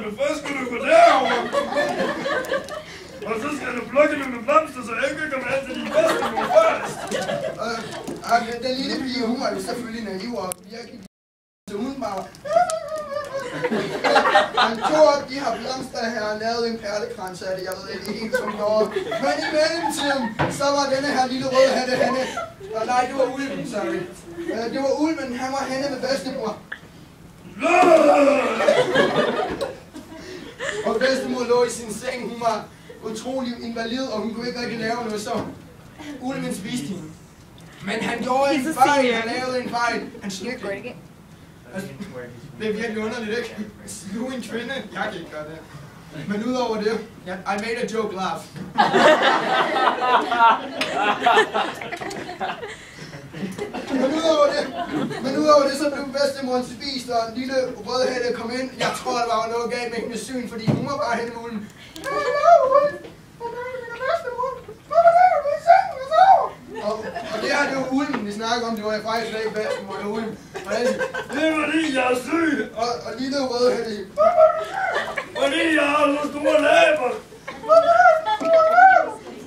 men først skal du gå derover. Og så skal du plukke med blomster, så jeg kan komme hen til din bedstemor først. Den lille pige, hun var jo selvfølgelig naiv og virkelig så hun bare... Han tog op de her blomster her og lavede en perlekrans af det, jeg ved ikke helt som gjorde. Men i mellemtiden, så var denne her lille rødhatte henne. Og nej, det var ulven, sorry. Det var ulven, han var henne med bedstemor. Og bedstemor lå i sin seng, hun var utrolig invalid, og hun kunne ikke rigtig lave noget, så ulven spiste hende. Men han gjorde en fejl, han lavede en fejl. Han slugte det. Det er virkelig underligt, ikke? Slug en kvinde. Jeg kan ikke gøre det. Men udover det, I made a joke laugh. Men udover det, så blev bedstemoren spist, og en lille rødhætte kom ind. Jeg tror, der var noget galt med hendes syn, fordi hun var bare henne med ulden. Og det her, det var ulden, vi snakker om. Det var jeg faktisk slet ikke bedstemor, det var ulden. Det er fordi, jeg er syg. Og lille rødhætte. Fordi jeg har så store læber.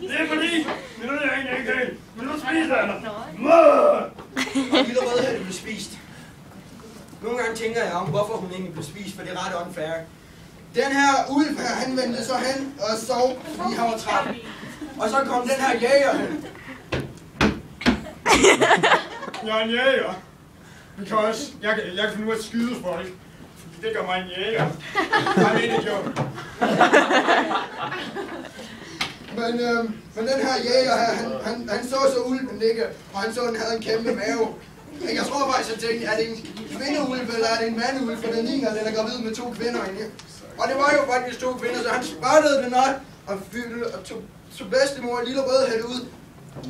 Det er fordi, men nu er jeg ikke helt. Men nu spiser jeg dig. Og lille rødhætte blev spist. Nogle gange tænker jeg om, hvorfor hun egentlig blev spist, for det er ret unfair. Den her ulv her, han vendte så hen og sov, fordi han var træt. Og så kom den her jæger hen. Jeg er en jæger. Because jeg kan finde ud af at skyde folk. Fordi det gør mig en jæger. Jeg er ikke joke. Men den her jæger her, han så ulven ligge, og han så, den havde en kæmpe mave. Jeg tror faktisk, jeg tænkte, er det en kvindeulv, eller er det en mandeulv, for den ligner, den er gravid med 2 kvinder inde. Og det var jo faktisk 2 kvinder, så han sprættede den op, og tog bedstemor og lille rødhætte ud.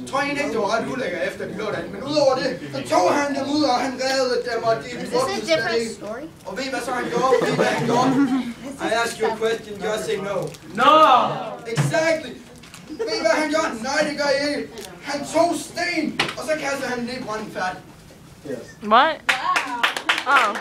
Jeg tror egentlig ikke, det var ret ulækker efter, de lå derinde, men udover det, så tog han dem ud, og han reddede dem, og de brugte slet ikke. Og ved I, hvad så han gjorde? Ved I, hvad han gjorde? I ask you a question, just say no. No! Exactly! Ved I, hvad han gjorde? Nej, det gør jeg ikke. Han tog sten, og så kastede han den i brønden færdig. What? Wow. Oh.